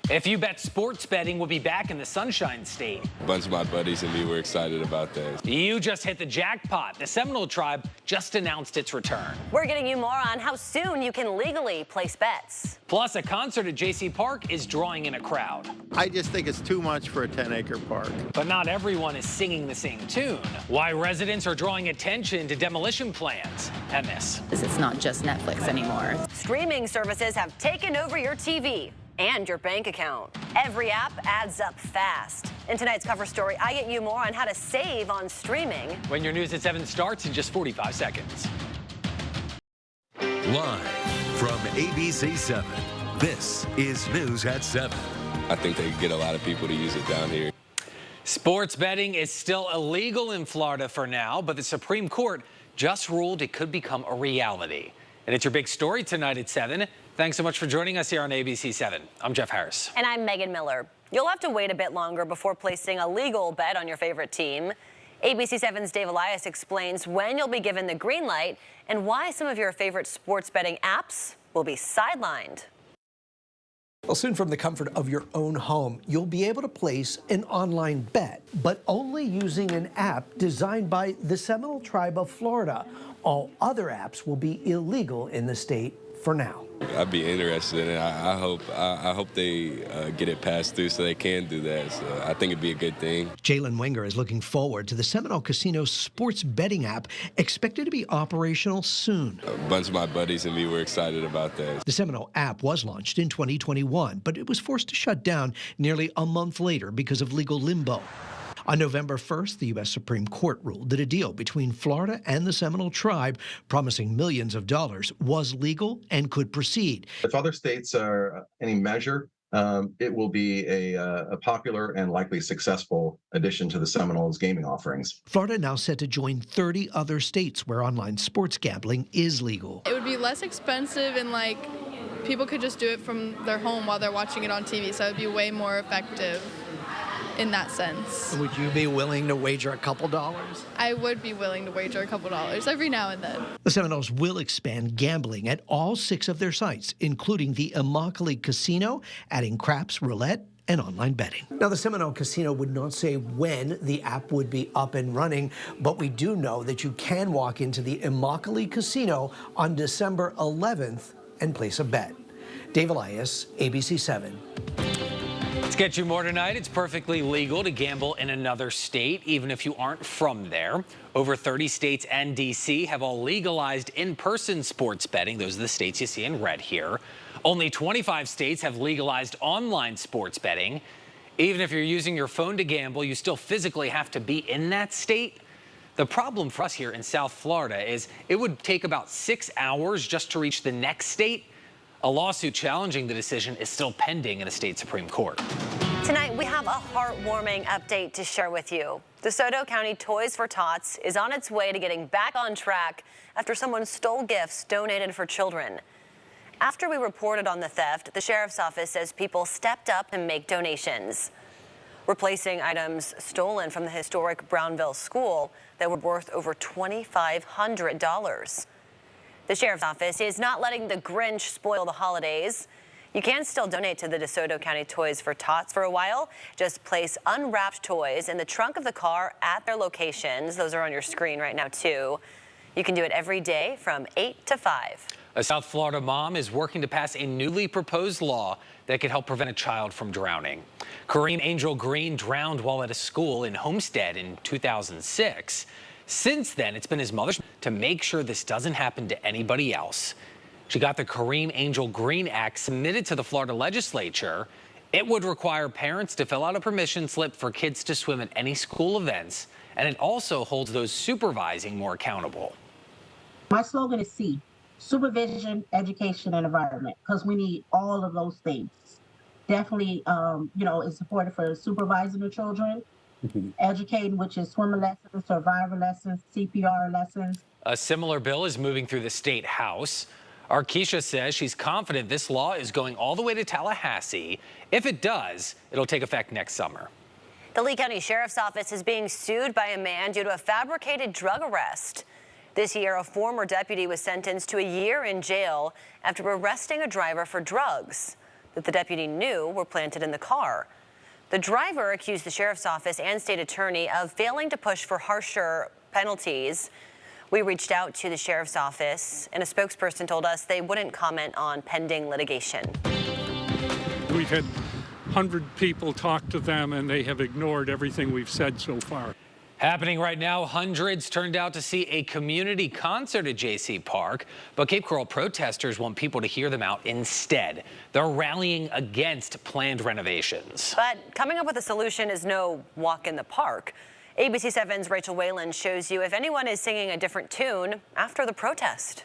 If you bet sports betting will be back in the Sunshine State. A bunch of my buddies and me were excited about that. You just hit the jackpot. The Seminole Tribe just announced its return. We're getting you more on how soon you can legally place bets. Plus, a concert at JC Park is drawing in a crowd. I just think it's too much for a 10-acre park. But not everyone is singing the same tune. Why residents are drawing attention to demolition plans and this. It's not just Netflix anymore. Streaming services have taken over your TV and your bank account. Every app adds up fast. In tonight's cover story, I get you more on how to save on streaming. When your News at 7 starts in just 45 seconds. Live from ABC 7, this is News at 7. I think they get a lot of people to use it down here. Sports betting is still illegal in Florida for now, but the Supreme Court just ruled it could become a reality. And it's your big story tonight at 7. Thanks so much for joining us here on ABC 7. I'm Jeff Harris. And I'm Megan Miller. You'll have to wait a bit longer before placing a legal bet on your favorite team. ABC 7's Dave Elias explains when you'll be given the green light and why some of your favorite sports betting apps will be sidelined. Well, soon from the comfort of your own home, you'll be able to place an online bet, but only using an app designed by the Seminole Tribe of Florida. All other apps will be illegal in the state for now. I'd be interested in it. I hope they get it passed through so they can do that. So I think it'd be a good thing. Jalen Wenger is looking forward to the Seminole Casino sports betting app, expected to be operational soon. A bunch of my buddies and me were excited about that. The Seminole app was launched in 2021, but it was forced to shut down nearly a month later because of legal limbo. On November 1st, the U.S. Supreme Court ruled that a deal between Florida and the Seminole Tribe promising millions of dollars was legal and could proceed. If other states are any measure, it will be a popular and likely successful addition to the Seminoles gaming offerings. Florida now set to join 30 other states where online sports gambling is legal. It would be less expensive and people could just do it from their home while they're watching it on TV, so it would be way more effective in that sense. Would you be willing to wager a couple dollars? I would be willing to wager a couple dollars every now and then. The Seminoles will expand gambling at all 6 of their sites, including the Immokalee Casino, adding craps, roulette, and online betting. Now, the Seminole Casino would not say when the app would be up and running, but we do know that you can walk into the Immokalee Casino on December 11th and place a bet. Dave Elias, ABC 7. Let's get you more tonight. It's perfectly legal to gamble in another state, even if you aren't from there. Over 30 states and D.C. have all legalized in-person sports betting. Those are the states you see in red here. Only 25 states have legalized online sports betting. Even if you're using your phone to gamble, you still physically have to be in that state. The problem for us here in South Florida is it would take about 6 hours just to reach the next state. A lawsuit challenging the decision is still pending in the state Supreme Court. Tonight, we have a heartwarming update to share with you. DeSoto County Toys for Tots is on its way to getting back on track after someone stole gifts donated for children. After we reported on the theft, the sheriff's office says people stepped up and make donations, replacing items stolen from the historic Brownville School that were worth over $2,500. The sheriff's office is not letting the Grinch spoil the holidays. You can still donate to the DeSoto County Toys for Tots for a while. Just place unwrapped toys in the trunk of the car at their locations. Those are on your screen right now, too. You can do it every day from 8 to 5. A South Florida mom is working to pass a newly proposed law that could help prevent a child from drowning. Kareem Angel Green drowned while at a school in Homestead in 2006. Since then, it's been his mother's to make sure this doesn't happen to anybody else. She got the Kareem Angel Green Act submitted to the Florida legislature. It would require parents to fill out a permission slip for kids to swim at any school events, and it also holds those supervising more accountable. My slogan is C, supervision, education, and environment, because we need all of those things. Definitely, it's supported for supervising the children, educating, which is swimming lessons, survival lessons, CPR lessons. A similar bill is moving through the state house. Arkisha says she's confident this law is going all the way to Tallahassee. If it does, it'll take effect next summer. The Lee County Sheriff's Office is being sued by a man due to a fabricated drug arrest. This year, a former deputy was sentenced to a year in jail after arresting a driver for drugs. that the deputy knew were planted in the car. The driver accused the sheriff's office and state attorney of failing to push for harsher penalties. We reached out to the sheriff's office, and a spokesperson told us they wouldn't comment on pending litigation. We've had 100 people talk to them, and they have ignored everything we've said so far. Happening right now, hundreds turned out to see a community concert at JC Park, but Cape Coral protesters want people to hear them out instead. They're rallying against planned renovations. But coming up with a solution is no walk in the park. ABC 7's Rachel Whalen shows you if anyone is singing a different tune after the protest.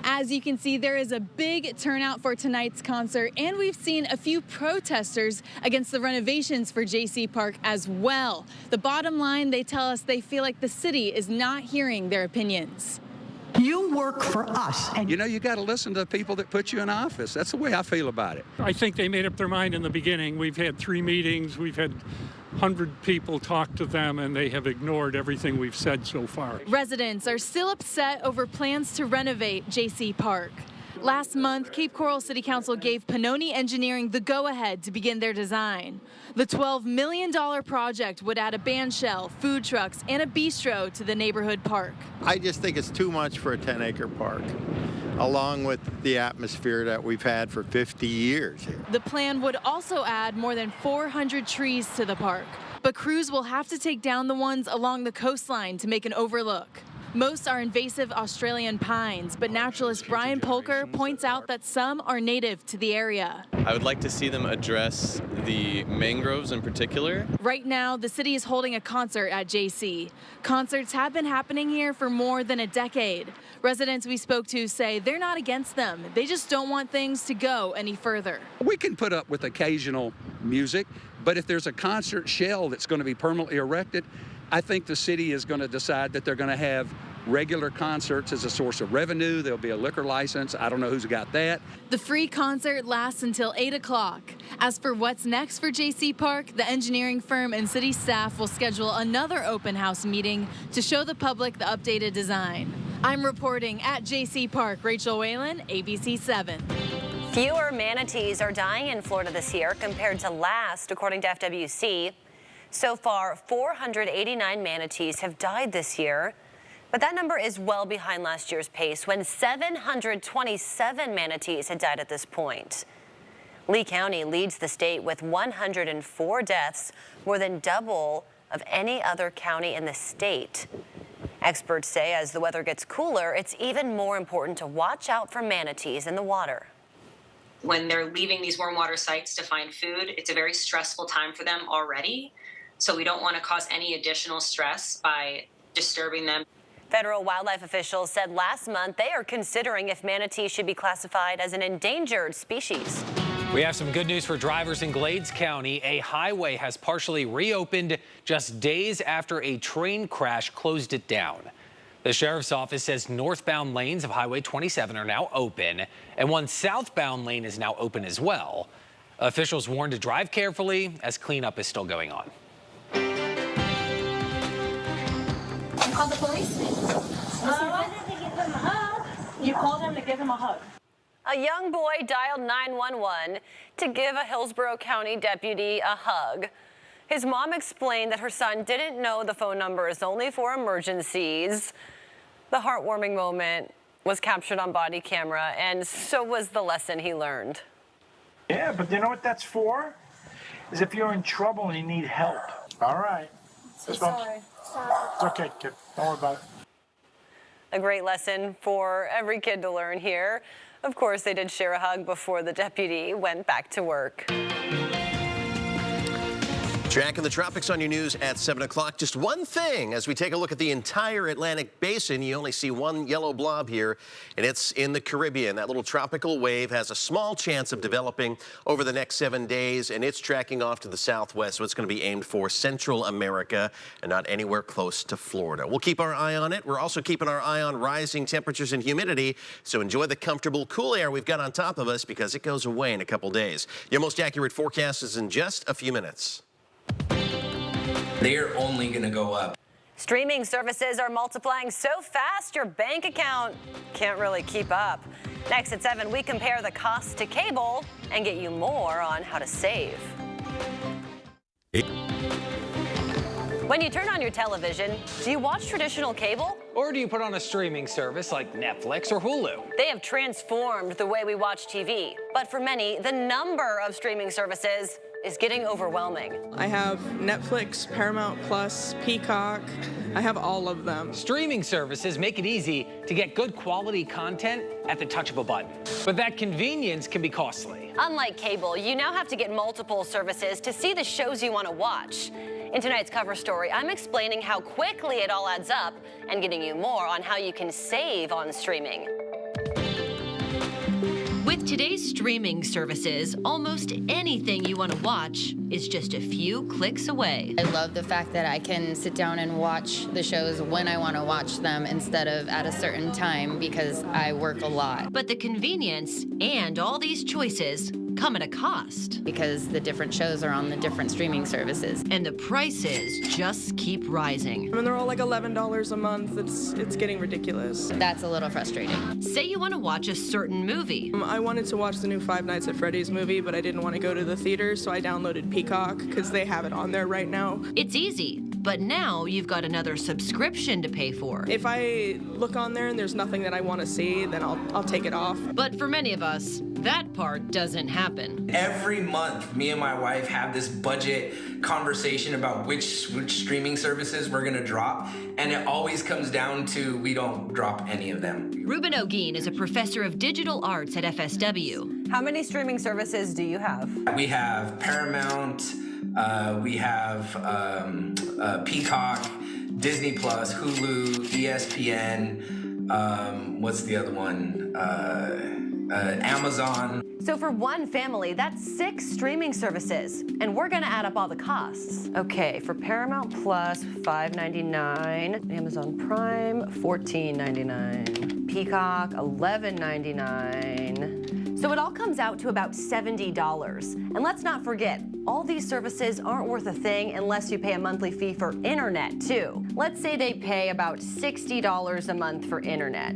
As you can see, there is a big turnout for tonight's concert, and we've seen a few protesters against the renovations for JC Park as well. The bottom line, they tell us they feel like the city is not hearing their opinions. You work for us. And you know, you got to listen to the people that put you in office. That's the way I feel about it. I think they made up their mind in the beginning. We've had 3 meetings. We've had 100 people talk to them, and they have ignored everything we've said so far. Residents are still upset over plans to renovate JC Park. Last month, Cape Coral City Council gave Pannoni Engineering the go-ahead to begin their design. The $12 million project would add a band shell, food trucks, and a bistro to the neighborhood park. I just think it's too much for a 10-acre park, along with the atmosphere that we've had for 50 years here. The plan would also add more than 400 trees to the park, but crews will have to take down the ones along the coastline to make an overlook. Most are invasive Australian pines, but naturalist Brian Polker points out that some are native to the area. I would like to see them address the mangroves in particular. Right now, the city is holding a concert at JC. Concerts have been happening here for more than a decade. Residents we spoke to say they're not against them. They just don't want things to go any further. We can put up with occasional music, but if there's a concert shell that's going to be permanently erected, I think the city is going to decide that they're going to have regular concerts as a source of revenue. There'll be a liquor license. I don't know who's got that. The free concert lasts until 8 o'clock. As for what's next for JC Park, the engineering firm and city staff will schedule another open house meeting to show the public the updated design. I'm reporting at JC Park, Rachel Whalen, ABC 7. Fewer manatees are dying in Florida this year compared to last, according to FWC. So far, 489 manatees have died this year, but that number is well behind last year's pace when 727 manatees had died at this point. Lee County leads the state with 104 deaths, more than double of any other county in the state. Experts say as the weather gets cooler, it's even more important to watch out for manatees in the water. When they're leaving these warm water sites to find food, it's a very stressful time for them already. So we don't want to cause any additional stress by disturbing them. Federal wildlife officials said last month they are considering if manatees should be classified as an endangered species. We have some good news for drivers in Glades County. A highway has partially reopened just days after a train crash closed it down. The sheriff's office says northbound lanes of Highway 27 are now open, and one southbound lane is now open as well. Officials warned to drive carefully as cleanup is still going on. Call the police? You called him to give him a hug. A young boy dialed 911 to give a Hillsborough County deputy a hug. His mom explained that her son didn't know the phone number is only for emergencies. The heartwarming moment was captured on body camera, and so was the lesson he learned. Yeah, but you know what that's for? Is if you're in trouble and you need help. All right. Sorry. It's okay, kid. Don't worry about it. A great lesson for every kid to learn here. Of course, they did share a hug before the deputy went back to work. Jack in the Tropics on your news at 7 o'clock. Just one thing, as we take a look at the entire Atlantic basin, you only see one yellow blob here, and it's in the Caribbean. That little tropical wave has a small chance of developing over the next 7 days, and it's tracking off to the southwest, so it's going to be aimed for Central America and not anywhere close to Florida. We'll keep our eye on it. We're also keeping our eye on rising temperatures and humidity, so enjoy the comfortable, cool air we've got on top of us because it goes away in a couple days. Your most accurate forecast is in just a few minutes. They're only going to go up. Streaming services are multiplying so fast your bank account can't really keep up. Next at 7, we compare the cost to cable and get you more on how to save. When you turn on your television, do you watch traditional cable? Or do you put on a streaming service like Netflix or Hulu? They have transformed the way we watch TV. But for many, the number of streaming services is getting overwhelming. I have Netflix, Paramount Plus, Peacock. I have all of them. Streaming services make it easy to get good quality content at the touch of a button. But that convenience can be costly. Unlike cable, you now have to get multiple services to see the shows you want to watch. In tonight's cover story, I'm explaining how quickly it all adds up and getting you more on how you can save on streaming. With today's streaming services, almost anything you want to watch is just a few clicks away. I love the fact that I can sit down and watch the shows when I want to watch them instead of at a certain time because I work a lot. But the convenience and all these choices come at a cost. Because the different shows are on the different streaming services. And the prices just keep rising. I mean, they're all like $11 a month. It's getting ridiculous. That's a little frustrating. Say you want to watch a certain movie. I wanted to watch the new Five Nights at Freddy's movie, but I didn't want to go to the theater, so I downloaded Peacock because they have it on there right now. It's easy, but now you've got another subscription to pay for. If I look on there and there's nothing that I want to see, then I'll take it off. But for many of us, that part doesn't happen. Every month, me and my wife have this budget conversation about which streaming services we're gonna drop, and it always comes down to we don't drop any of them. Ruben Ogeen is a professor of digital arts at FSW. How many streaming services do you have? We have Paramount, we have Peacock, Disney Plus, Hulu, ESPN, what's the other one? Amazon. So for one family, that's 6 streaming services, and we're gonna add up all the costs. Okay, for Paramount Plus, $5.99, Amazon Prime, $14.99, Peacock, $11.99. So it all comes out to about $70. And let's not forget, all these services aren't worth a thing unless you pay a monthly fee for internet too. Let's say they pay about $60 a month for internet.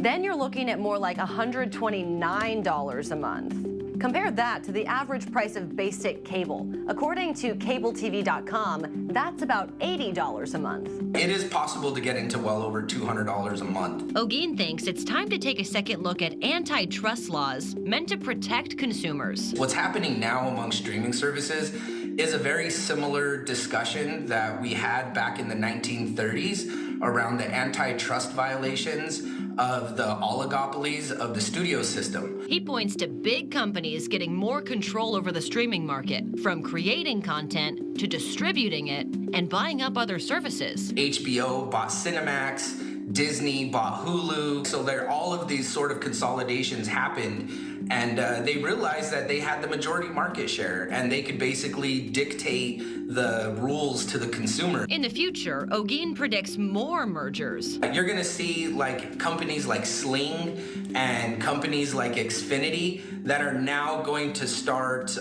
Then you're looking at more like $129 a month. Compare that to the average price of basic cable. According to CableTV.com, that's about $80 a month. It is possible to get into well over $200 a month. Ogeen thinks it's time to take a second look at antitrust laws meant to protect consumers. What's happening now among streaming services is a very similar discussion that we had back in the 1930s around the antitrust violations of the oligopolies of the studio system. He points to big companies getting more control over the streaming market, from creating content to distributing it and buying up other services. HBO bought Cinemax, Disney bought Hulu. So all of these sort of consolidations happened, and they realized that they had the majority market share and they could basically dictate the rules to the consumer. In the future, Ogeen predicts more mergers. You're gonna see like companies like Sling and companies like Xfinity that are now going to start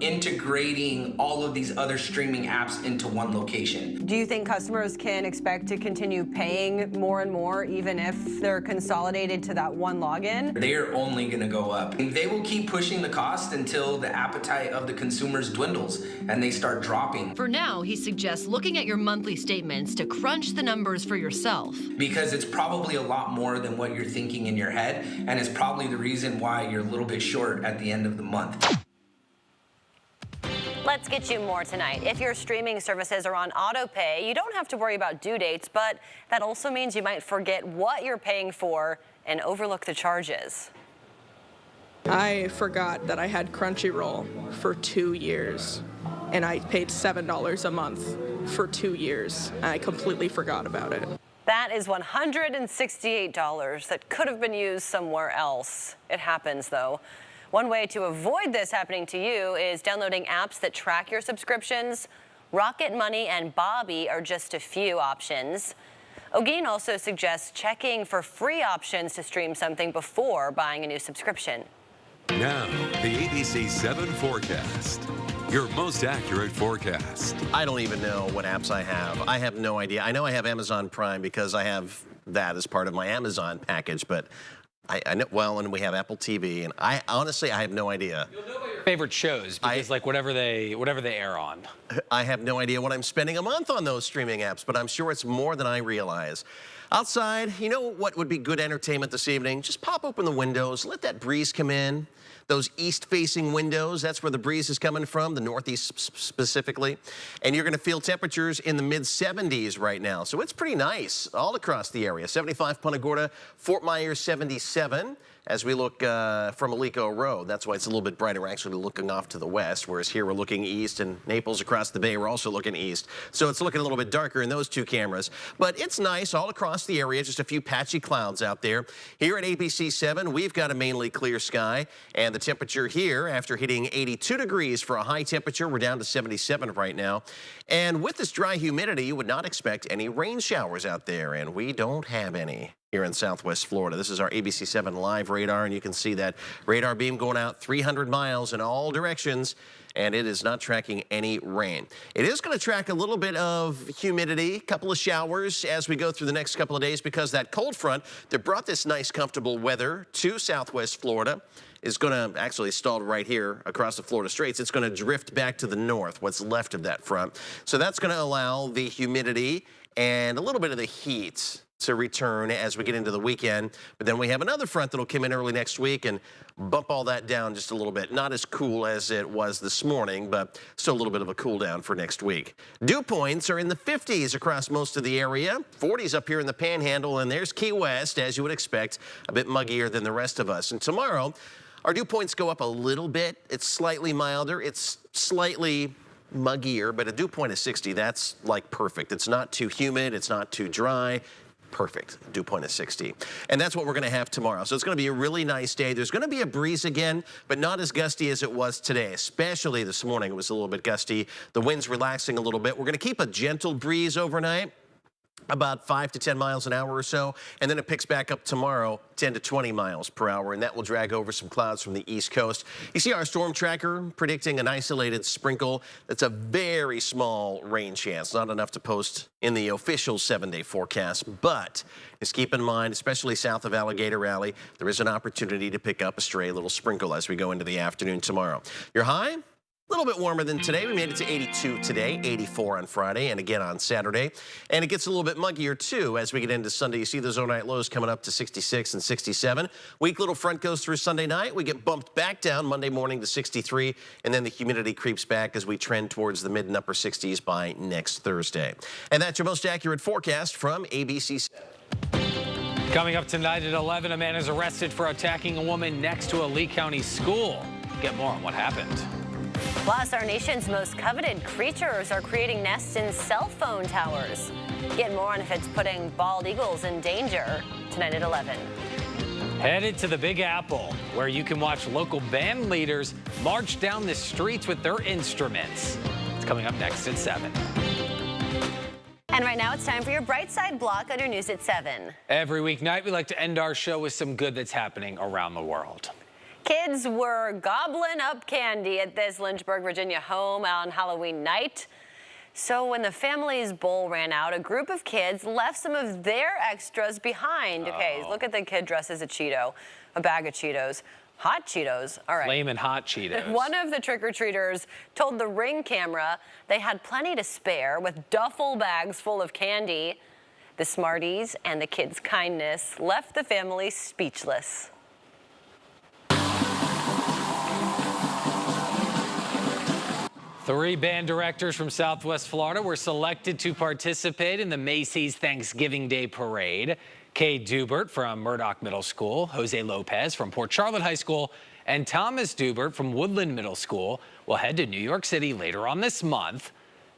integrating all of these other streaming apps into one location. Do you think customers can expect to continue paying more and more even if they're consolidated to that one login? They are only gonna go up. They will keep pushing the cost until the appetite of the consumers dwindles and they start dropping. For now, he suggests looking at your monthly statements to crunch the numbers for yourself. Because it's probably a lot more than what you're thinking in your head, and it's probably the reason why you're a little bit short at the end of the month. Let's get you more tonight. If your streaming services are on auto pay, you don't have to worry about due dates, but that also means you might forget what you're paying for and overlook the charges. I forgot that I had Crunchyroll for 2 years, and I paid $7 a month for 2 years. I completely forgot about it. That is $168 that could have been used somewhere else. It happens, though. One way to avoid this happening to you is downloading apps that track your subscriptions. Rocket Money and Bobby are just a few options. Ogeen also suggests checking for free options to stream something before buying a new subscription. Now, the ABC 7 forecast. Your most accurate forecast. I don't even know what apps I have. I have no idea. I know I have Amazon Prime because I have that as part of my Amazon package, but I know, well, and we have Apple TV, and I honestly have no idea. You'll know about your favorite shows because like whatever they air on. I have no idea what I'm spending a month on those streaming apps, but I'm sure it's more than I realize. Outside, you know what would be good entertainment this evening? Just pop open the windows, let that breeze come in. Those east-facing windows, that's where the breeze is coming from, the northeast specifically. And you're going to feel temperatures in the mid-70s right now. So it's pretty nice all across the area. 75 Punta Gorda, Fort Myers 77. As we look from Alico Road, that's why it's a little bit brighter. We're actually looking off to the west, whereas here we're looking east, and Naples across the bay, we're also looking east. So it's looking a little bit darker in those two cameras. But it's nice all across the area, just a few patchy clouds out there. Here at ABC 7, we've got a mainly clear sky, and the temperature here, after hitting 82 degrees for a high temperature, we're down to 77 right now. And with this dry humidity, you would not expect any rain showers out there, and we don't have any here in Southwest Florida. This is our ABC 7 live radar, and you can see that radar beam going out 300 miles in all directions, and it is not tracking any rain. It is going to track a little bit of humidity, a couple of showers as we go through the next couple of days, because that cold front that brought this nice, comfortable weather to Southwest Florida is going to actually stall right here across the Florida Straits. It's going to drift back to the north, what's left of that front. So that's going to allow the humidity and a little bit of the heat to return as we get into the weekend. But then we have another front that'll come in early next week and bump all that down just a little bit. Not as cool as it was this morning, but still a little bit of a cool down for next week. Dew points are in the 50s across most of the area. 40s up here in the Panhandle, and there's Key West, as you would expect, a bit muggier than the rest of us. And tomorrow, our dew points go up a little bit. It's slightly milder. It's slightly muggier, but a dew point of 60, that's like perfect. It's not too humid. It's not too dry. Perfect. Dew point is 60. And that's what we're going to have tomorrow. So it's going to be a really nice day. There's going to be a breeze again, but not as gusty as it was today, especially this morning. It was a little bit gusty. The wind's relaxing a little bit. We're going to keep a gentle breeze overnight, about 5 to 10 miles an hour or so, and then it picks back up tomorrow, 10 to 20 miles per hour, and that will drag over some clouds from the east coast. You see our storm tracker predicting an isolated sprinkle. That's a very small rain chance, not enough to post in the official 7-day forecast, but just keep in mind, especially south of Alligator Alley, there is an opportunity to pick up a stray little sprinkle as we go into the afternoon tomorrow. Your high? A little bit warmer than today. We made it to 82 today, 84 on Friday, and again on Saturday. And it gets a little bit muggier, too, as we get into Sunday. You see those overnight lows coming up to 66 and 67. Weak little front goes through Sunday night. We get bumped back down Monday morning to 63, and then the humidity creeps back as we trend towards the mid and upper 60s by next Thursday. And that's your most accurate forecast from ABC 7. Coming up tonight at 11, a man is arrested for attacking a woman next to a Lee County school. Get more on what happened. Plus, our nation's most coveted creatures are creating nests in cell phone towers. Get more on if it's putting bald eagles in danger tonight at 11. Headed to the Big Apple, where you can watch local band leaders march down the streets with their instruments. It's coming up next at 7. And right now it's time for your Bright Side block on your news at 7. Every weeknight, we like to end our show with some good that's happening around the world. Kids were gobbling up candy at this Lynchburg, Virginia home on Halloween night. So when the family's bowl ran out, a group of kids left some of their extras behind. Okay, look at the kid dressed as a Cheeto, a bag of Cheetos. Hot Cheetos, all right. Flamin' hot Cheetos. One of the trick-or-treaters told the Ring camera they had plenty to spare with duffel bags full of candy. The Smarties and the kids' kindness left the family speechless. Three band directors from Southwest Florida were selected to participate in the Macy's Thanksgiving Day Parade. Kay Dubert from Murdoch Middle School, Jose Lopez from Port Charlotte High School, and Thomas Dubert from Woodland Middle School will head to New York City later on this month.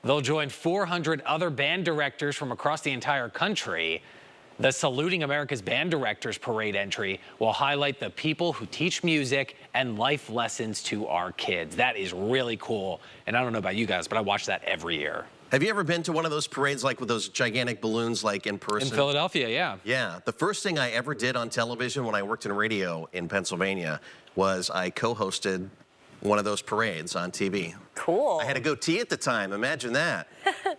They'll join 400 other band directors from across the entire country. The Saluting America's Band Directors Parade entry will highlight the people who teach music and life lessons to our kids. That is really cool. And I don't know about you guys, but I watch that every year. Have you ever been to one of those parades, like with those gigantic balloons, like in person? In Philadelphia, yeah. Yeah. The first thing I ever did on television when I worked in radio in Pennsylvania was I co-hosted one of those parades on TV. Cool. I had a goatee at the time. Imagine that.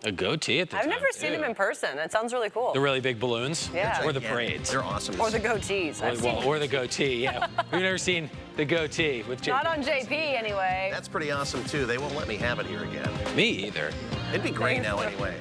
A goatee at the I've time, never seen too. him in person. It sounds really cool. The really big balloons? Yeah. Or the parades? They're awesome. Or the goatees. Or the goatee, yeah. We've never seen the goatee with JP. Not on JP, anyway. That's pretty awesome, too. They won't let me have it here again. Me either. It'd be gray now anyway.